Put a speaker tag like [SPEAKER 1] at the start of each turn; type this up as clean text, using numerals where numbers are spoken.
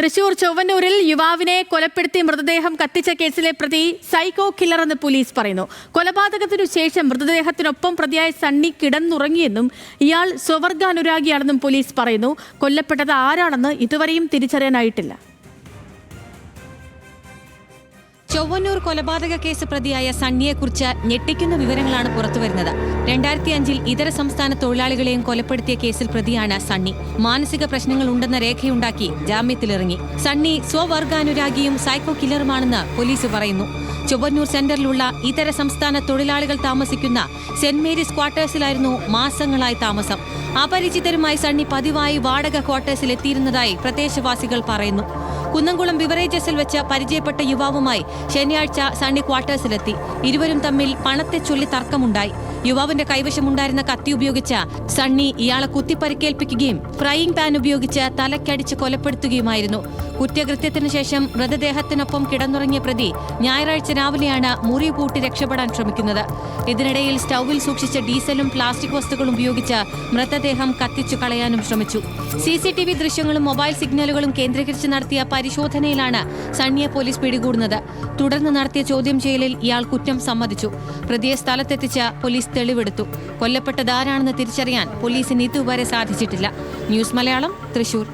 [SPEAKER 1] തൃശൂർ ചൊവ്വന്നൂരിൽ യുവാവിനെ കൊലപ്പെടുത്തി മൃതദേഹം കത്തിച്ച കേസിലെ പ്രതി സൈക്കോ കില്ലർ എന്ന് പോലീസ് പറയുന്നു. കൊലപാതകത്തിനു ശേഷം മൃതദേഹത്തിനൊപ്പം പ്രതിയായ സണ്ണി കിടന്നുറങ്ങിയെന്നും ഇയാൾ സ്വവർഗാനുരാഗിയാണെന്നും പോലീസ് പറയുന്നു. കൊല്ലപ്പെട്ടത് ആരാണെന്ന് ഇതുവരെയും തിരിച്ചറിയാനായിട്ടില്ല.
[SPEAKER 2] ചൊവ്വന്നൂർ കൊലപാതക കേസ് പ്രതിയായ സണ്ണിയെക്കുറിച്ച് ഞെട്ടിക്കുന്ന വിവരങ്ങളാണ് പുറത്തുവരുന്നത്. 2005-ൽ ഇതര സംസ്ഥാന തൊഴിലാളികളെയും കൊലപ്പെടുത്തിയ കേസിൽ പ്രതിയാണ് സണ്ണി. മാനസിക പ്രശ്നങ്ങൾ ഉണ്ടെന്ന രേഖയുണ്ടാക്കി ജാമ്യത്തിലിറങ്ങി. സണ്ണി സ്വവർഗാനുരാഗിയും സൈക്കോ കില്ലറുമാണെന്ന് പോലീസ് പറയുന്നു. ചൊവ്വന്നൂർ സെന്ററിലുള്ള ഇതര സംസ്ഥാന തൊഴിലാളികൾ താമസിക്കുന്ന സെന്റ് മേരീസ് ക്വാർട്ടേഴ്സിലായിരുന്നു മാസങ്ങളായി താമസം. അപരിചിതരുമായി സണ്ണി പതിവായി വാടക ക്വാർട്ടേഴ്സിൽ എത്തിയിരുന്നതായി പ്രദേശവാസികൾ പറയുന്നു. കുന്നംകുളം ബിവറേജസിൽ വെച്ച് പരിചയപ്പെട്ട യുവാവുമായി ശനിയാഴ്ച സണ്ണി ക്വാർട്ടേഴ്സിലെത്തി. ഇരുവരും തമ്മിൽ പണത്തെ ചൊല്ലി തർക്കമുണ്ടായി. യുവാവിന്റെ കൈവശമുണ്ടായിരുന്ന കത്തി ഉപയോഗിച്ച് സണ്ണി ഇയാളെ കുത്തിപ്പരിക്കേൽപ്പിക്കുകയും ഫ്രൈയിങ് പാൻ ഉപയോഗിച്ച് തലക്കടിച്ച് കൊലപ്പെടുത്തുകയുമായിരുന്നു. കുറ്റകൃത്യത്തിനു ശേഷം മൃതദേഹത്തിനൊപ്പം കിടന്നുറങ്ങിയ പ്രതി ഞായറാഴ്ച രാവിലെയാണ് മുറി പൂട്ടി രക്ഷപ്പെടാൻ ശ്രമിക്കുന്നത്. ഇതിനിടയിൽ സ്റ്റൌവിൽ സൂക്ഷിച്ച ഡീസലും പ്ലാസ്റ്റിക് വസ്തുക്കളും ഉപയോഗിച്ച് മൃതദേഹം കത്തിച്ചു കളയാനും ശ്രമിച്ചു. CCTV ദൃശ്യങ്ങളും മൊബൈൽ സിഗ്നലുകളും കേന്ദ്രീകരിച്ച് നടത്തിയ പരിശോധനയിലാണ് സണ്ണിയെ പോലീസ് പിടികൂടുന്നത്. തുടർന്ന് നടത്തിയ ചോദ്യം ചെയ്യലിൽ ഇയാൾ കുറ്റം സമ്മതിച്ചു. പ്രതിയെ സ്ഥലത്തെത്തിച്ച് പോലീസ് തെളിവെടുത്തു. കൊല്ലപ്പെട്ടതാരാണെന്ന് തിരിച്ചറിയാൻ പോലീസിന് ഇതുവരെ സാധിച്ചിട്ടില്ല. ന്യൂസ് മലയാളം, തൃശൂർ.